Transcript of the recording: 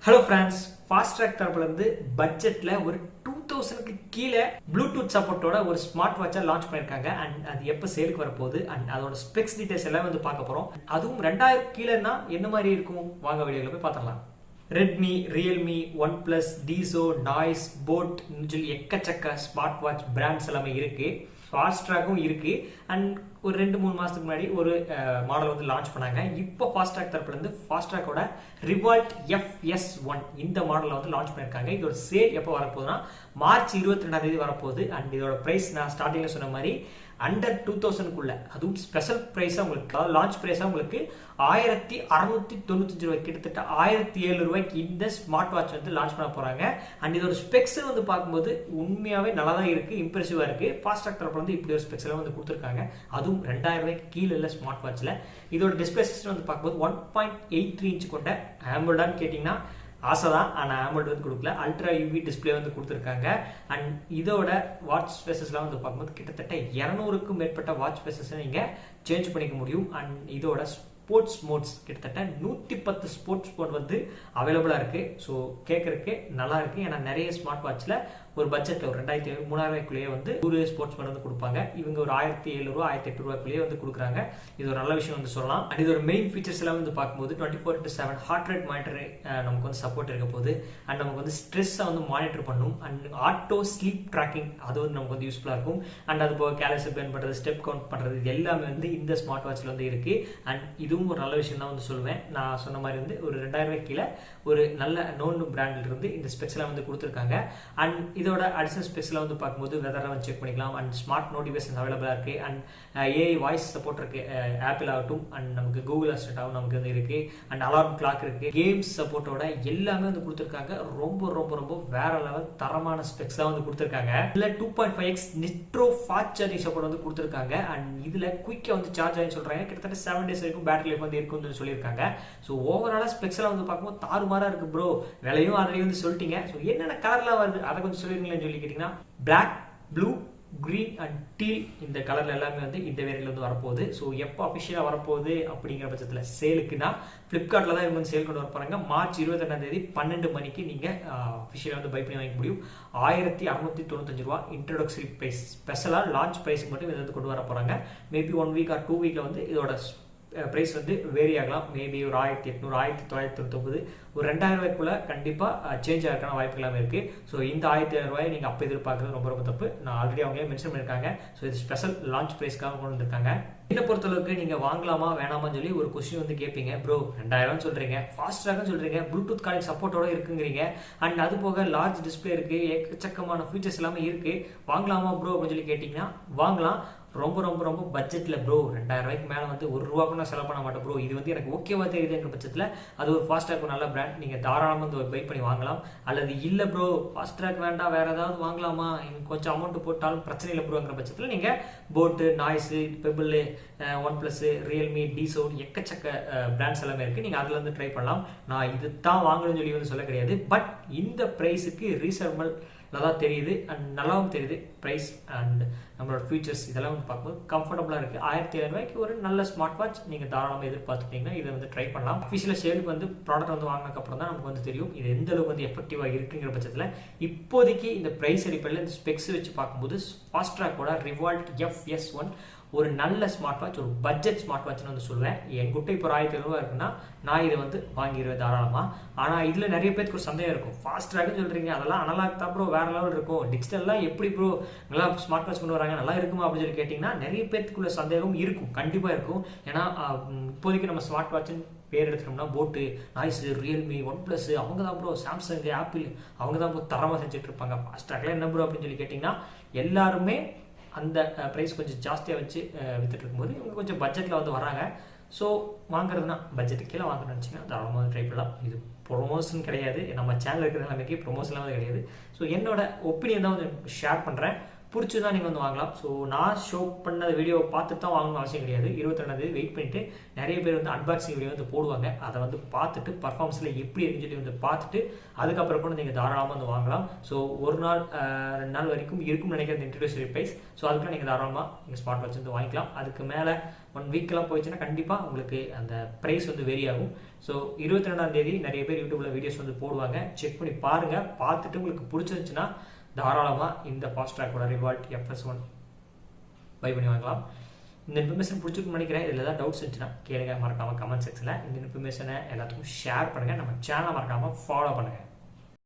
Hello friends, Fastrack தரப்புல பட்ஜெட்ல ஒரு 2000க்கு கீழ ப்ளூடூத் சப்போர்ட்டோட ஒரு ஸ்மார்ட் வாட்சை லான்ச் பண்ணிருக்காங்க அண்ட் அது எப்ப சேலுக்கு வரப்போகுது அண்ட் அதோட ஸ்பெக்ஸ் டீடைல்ஸ் எல்லாம் பார்க்க போறோம். அதுவும் 2000 கீழனா என்ன மாதிரி இருக்கும் வாங்க வீடியோல போய் பார்த்தலாம். Redmi, Realme, one plus, டீசோ, noise, boat சொல்லி எக்கச்சக்க ஸ்மார்ட் வாட்ச் பிராண்ட்ஸ் எல்லாமே இருக்கு. ஃபாஸ்ட்ராக்கும் இருக்கு அண்ட் ஒரு 2-3 மாசத்துக்கு முன்னாடி ஒரு மாடல் லான்ச் பண்ணாங்க. இப்போ ஃபாஸ்ட்ராக் தரப்புல இருந்து ஃபாஸ்ட்ராக்கோட ரிவால்ட் FS1 இந்த மாடல் லான்ச் பண்ணிருக்காங்க. இதோட சேல் எப்போ வரப்போகுதுன்னா மார்ச் 22 வரப்போகுது அண்ட் இதோட பிரைஸ் நான் ஸ்டார்டிங்ல சொன்ன மாதிரி அண்டர் 2000க்குள்ள, அதுவும் ஸ்பெஷல் பிரைஸா உங்களுக்கு லான்ச் பிரைஸா உங்களுக்கு 1695 ரூபாய், கிட்டத்தட்ட 1700 ரூபாய்க்கு இந்த ஸ்மார்ட் வாட்ச் லான்ச் பண்ண போறாங்க. அண்ட் இதோட ஸ்பெக்ஸ் பார்க்கும்போது உண்மையாவே நல்லா தான் இருக்கு, இம்ப்ரெசிவா இருக்கு. ஃபாஸ்ட்ராக் தரப்புல இப்படி ஒரு ஸ்பெக்ஸ் எல்லாம் கொடுத்துருக்காங்க. அதுவும் 2000 ரூபாய்க்கு கீழே இல்ல ஸ்மார்ட் வாட்ச்ல. இதோட டிஸ்பிளே சிஸ்டம் பார்க்கும்போது 1.83 இன்ச் கொண்ட ஆம்புலடான்னு கேட்டீங்கன்னா ஆசைதான், ஆனால் ஆமோல்ட் கொடுக்கல. அல்ட்ரா யூவி டிஸ்பிளே கொடுத்துருக்காங்க. அண்ட் இதோட வாட்ச் ஸ்பேசஸ்லாம் பார்க்கும்போது கிட்டத்தட்ட 200க்கும் மேற்பட்ட வாட்ச் ஸ்பேசஸ் நீங்கள் சேஞ்ச் பண்ணிக்க முடியும். அண்ட் இதோட ஸ்போர்ட்ஸ் மோட்ஸ் கிட்டத்தட்ட 110 ஸ்போர்ட்ஸ் மோட் அவைலபிளா இருக்கு. ஸோ கேட்கறதுக்கு நல்லா இருக்கு. ஏன்னா நிறைய ஸ்மார்ட் வாட்ச்ல ஒரு பட்ஜெட்ல ஒரு 2500-3000 ரூபாய்க்குள்ளேயே ஒரு ஸ்போர்ட்ஸ் மோட் கொடுப்பாங்க. இவங்க ஒரு 1700 ரூபாய் 1800 ரூபாய்க்குள்ளேயே கொடுக்குறாங்க. இது ஒரு நல்ல விஷயம் சொல்லலாம். அண்ட் இதோட மெயின் ஃபீச்சர்ஸ் எல்லாம் பார்க்கும்போது 24/7 ஹார்ட் ரேட் மானிட்டர் நமக்கு சப்போர்ட் இருக்க போகுது. அண்ட் நமக்கு ஸ்ட்ரெஸ்ஸை மானிட்டர் பண்ணும். அண்ட் ஆட்டோ ஸ்லீப் ட்ராக்கிங் அது நமக்கு யூஸ்ஃபுல்லா இருக்கும். அண்ட் அது போக கேலரிஸ் பர்ன் பண்றது, ஸ்டெப் கவுண்ட் பண்றது, இது எல்லாமே இந்த ஸ்மார்ட் வாட்ச்ல இருக்கு. அண்ட் இதுவும் ஒரு நல்ல விஷயம் தான் சொல்லுவேன். நான் சொன்ன மாதிரி ஒரு 2000 ரூபாய்க்கு கீழே ஒரு நல்ல நோன் பிராண்ட்ல இருந்து இந்த ஸ்பெக்ஸ் எல்லாம் கொடுத்துருக்காங்க. அண்ட் இதோட அடிஷனல் ஸ்பெக்ஸ் எல்லாம் பார்க்கும்போது வெதர் செக் பண்ணிக்கலாம். அண்ட் ஸ்மார்ட் நோட்டிஃபிகேஷன் அவைலபிளா இருக்கு. அண்ட் ஏஐ வாய்ஸ் சப்போர்ட் இருக்கு, ஆப்பிள் ஆகட்டும் அண்ட் நமக்கு கூகுள் அசிஸ்டன்ட் ஆகும் நமக்கு இருக்கு. அண்ட் அலார்ம் கிளாக் இருக்கு. கேம்ஸ் சப்போர்ட்டோட எல்லாமே கொடுத்துருக்காங்க. ரொம்ப ரொம்ப ரொம்ப வேற லெவல் தரமான ஸ்பெக்ஸ் தான் கொடுத்துருக்காங்க. இதுல 2.5x நிட்ரோ ஃபாஸ்ட் சார்ஜிங் சப்போர்ட் கொடுத்துருக்காங்க. அண்ட் இதுல குயிக்கா சார்ஜ் ஆகி சொல்றாங்க. கிட்டத்தட்ட 7 days வரைக்கும் பேட்டரி லைஃப் இருக்குன்னு சொல்லியிருக்காங்க. ஸோ ஓவராலா ஸ்பெக்ஸ் எல்லாம் பார்க்கும்போது தாறுமாறா இருக்கு ப்ரோ. விலையும் ஆல்ரெடி சொல்லிட்டீங்க. ஸோ என்னென்ன கலர்லாம் வருது அதை கொஞ்சம் சொல்லிருங்களேன்னு சொல்லி கேட்டீங்கன்னா black, blue, green and teal இந்த கலர்ல எல்லாமே இந்த வேரியன்ட்ல வரப்போகுது. ஸோ எப்போ அஃபிஷியலா வரப்போகுது அப்படிங்கிற பட்சத்தில் சேலுக்குன்னா பிளிப்கார்ட்ல தான் இவங்க சேல் கொண்டு வர போறாங்க. மார்ச் 22 12 மணிக்கு நீங்க அஃபிஷியலா பை பண்ணி வாங்கிக்க முடியும். 1695 ரூபாய் இன்ட்ரோடக்டரி பிரைஸ். ஸ்பெஷலா லான்ச் பிரைஸ் மட்டும் கொண்டு வர போறாங்க. மேபி 1 வீக் ஆர் 2 வீக்ல இதோட பிரைஸ் வேரி ஆகலாம். மேபி ஒரு 1800, 1999, ஒரு 2000 ரூபாய்க்குள்ள கண்டிப்பா சேஞ்ச் ஆகிறதுக்கான வாய்ப்புகள் இருக்கு. ஸோ இந்த 1700 ரூபாய் நீங்க அப்ப எதிர்பார்க்கறது ரொம்ப ரொம்ப தப்பு. நான் ஆல்ரெடி அவங்களே மென்ஷன் பண்ணிருக்காங்க. ஸோ இது ஸ்பெஷல் லான்ச் பிரைஸ்க்காக கொண்டு வந்திருக்காங்க. என்ன பொறுத்தளவுக்கு நீங்க வாங்கலாமா வேணாமான்னு சொல்லி ஒரு கொஸ்டின் கேட்பீங்க. ப்ரோ 2000 சொல்றீங்க, ஃபாஸ்ட்ராக் சொல்றீங்க, ப்ளூடூத் காலிங் சப்போர்ட்டோட இருக்குங்கிறீங்க. அண்ட் அது போக லார்ஜ் டிஸ்பிளே இருக்கு, எக்கச்சக்கமான ஃபீச்சர்ஸ் எல்லாமே இருக்கு. வாங்கலாமா ப்ரோ அப்படின்னு சொல்லி கேட்டீங்கன்னா வாங்கலாம். ரொம்ப ரொம்ப ரொம்ப பட்ஜெட்ல ப்ரோ 2000 ரூபாய்க்கு மேல 1 ரூபா கூட செலவு பண்ண மாட்டேன் ப்ரோ, இது எனக்கு ஓகேவா தெரியுதுங்கிற பட்சத்தில் அது ஒரு ஃபாஸ்ட்ராக் நல்ல பிராண்ட், நீங்க தாராளமாக பை பண்ணி வாங்கலாம். அல்லது இல்ல ப்ரோ ஃபாஸ்ட்ராக் வேண்டாம் வேற ஏதாவது வாங்கலாமா, எனக்கு கொஞ்சம் அமௌண்ட் போட்டாலும் பிரச்சனை இல்லை ப்ரோங்கிற பட்சத்தில் நீங்க போட்டு, Noise, Pebble, OnePlus, Realme, Dizo எக்கச்சக்க பிராண்ட்ஸ் எல்லாமே இருக்கு. நீங்க அதுல ட்ரை பண்ணலாம். நான் இது தான் வாங்கணும்னு சொல்லி சொல்ல கிடையாது. பட் இந்த பிரைஸுக்கு ரீசனபிள் நல்லா தெரியுது அண்ட் நல்லாவும் தெரியுது. பிரைஸ் அண்ட் நம்மளோட ஃபீச்சர்ஸ் இதெல்லாம் பார்க்கும்போது கம்ஃபர்டபுளா இருக்கு. 1700 ரூபாய்க்கு ஒரு நல்ல ஸ்மார்ட் வாட்ச் நீங்க தாராளமாக எதிர்பார்த்துட்டீங்கன்னா இதை ட்ரை பண்ணலாம். அஃபிஷியல் சேலுக்கு ப்ராடக்ட் வாங்கினதுக்கு அப்புறம் தான் நமக்கு தெரியும் இது எந்த அளவுக்கு எஃபெக்டிவா இருக்குங்கிற பட்சத்தில். இப்போதைக்கு இந்த பிரைஸ் அடிப்படையில் இந்த ஸ்பெக்ஸ் வச்சு பார்க்கும்போது ஃபாஸ்ட்ராக்கோட ரிவால்ட் FS1 ஒரு நல்ல ஸ்மார்ட் வாட்ச், ஒரு பட்ஜெட் ஸ்மார்ட் வாட்ச்னு சொல்லுவேன். என்கிட்ட இப்போ 1700 ரூபாய் இருக்குன்னா நான் இதை வாங்கிடுவேன் தாராளமா. ஆனா இதுல நிறைய பேருக்கு ஒரு சந்தேகம் இருக்கும். ஃபாஸ்ட்ராக்னு சொல்றீங்க, அதெல்லாம் அனலாக் தான் ப்ரோ, வேற லெவல் இருக்கும். டிஜிட்டல்லாம் எப்படி ப்ரோ நல்லா ஸ்மார்ட் வாட்ச் கொண்டு வராங்க, நல்லா இருக்குமா அப்படின்னு சொல்லி கேட்டீங்கன்னா நிறைய பேருக்குள்ள சந்தேகம் இருக்கும், கண்டிப்பா இருக்கும். ஏன்னா இப்போதைக்கு நம்ம ஸ்மார்ட் வாட்ச்னு பேர் எடுத்துட்டோம்னா போட்டு, நாய்ஸ், ரியல்மி, ஒன் பிளஸ் அவங்க தான் ப்ரோ, சாம்சங், ஆப்பிள் அவங்க தான் ப்ரோ தரமா செஞ்சுட்டு இருப்பாங்க. ஃபாஸ்ட்ராக்ல என்ன ப்ரோ அப்படின்னு சொல்லி கேட்டீங்கன்னா எல்லாருமே அந்த ப்ரைஸ் கொஞ்சம் ஜாஸ்தியாக வச்சு வித்துட்டு இருக்கும்போது இவங்க கொஞ்சம் பட்ஜெட்டில் வராங்க. ஸோ வாங்குறதுனா பட்ஜெட்டு கீழே வாங்கணும்னு நினச்சிங்கன்னா தாராளமாக ட்ரை பண்ணலாம். இது ப்ரொமோஷன் கிடையாது, நம்ம சேனல் இருக்கிற நிலைமைக்கு ப்ரொமோஷன்லாம் கிடையாது. ஸோ என்னோட ஒப்பீனியன் தான் ஷேர் பண்ணுறேன். பிடிச்சதான் நீங்கள் வந்து வாங்கலாம். ஸோ நான் ஷோ பண்ண வீடியோவை பார்த்துட்டு தான் வாங்கணும் அவசியம் கிடையாது. 22 வெயிட் பண்ணிட்டு நிறைய பேர் வந்து அன்பாக்சிங் வீடியோ வந்து போடுவாங்க. அதை வந்து பார்த்துட்டு பர்ஃபார்மன்ஸில் எப்படி இருக்குன்னு சொல்லி வந்து பார்த்துட்டு அதுக்கப்புறம் கூட நீங்கள் தாராளமாக வந்து வாங்கலாம். ஸோ ஒரு நாள் 2 நாள் வரைக்கும் இருக்கும்னு நினைக்கிற இந்த இன்ட்ரடியூசரி ப்ரைஸ். ஸோ அதுக்குலாம் நீங்கள் தாராளமாக நீங்கள் ஸ்மார்ட் வாட்ச் வந்து வாங்கிக்கலாம். அதுக்கு மேலே 1 வீக்கெலாம் போயிடுச்சுன்னா கண்டிப்பாக உங்களுக்கு அந்த ப்ரைஸ் வந்து வெரி ஆகும். ஸோ 22 நிறைய பேர் யூடியூப்பில் வீடியோஸ் வந்து போடுவாங்க. செக் பண்ணி பாருங்கள். பார்த்துட்டு உங்களுக்கு பிடிச்சிருந்துச்சுன்னா தாராளமாக இந்த ஃபாஸ்ட்ராக்கோட ரிவால்ட் FS1 பை பண்ணி வாங்கலாம். இந்த இன்ஃபர்மேஷன் பிடிச்சிருக்குன்னு நினைக்கிறேன். இதில் ஏதாவது டவுட்ஸ் இருந்துச்சுன்னா கேளுங்க, மறக்காமல் கமெண்ட் செக்ஷனில். இந்த இன்ஃபர்மேஷனை எல்லாத்துக்கும் ஷேர் பண்ணுங்கள். நம்ம சேனலை மறக்காமல் ஃபாலோ பண்ணுங்கள்.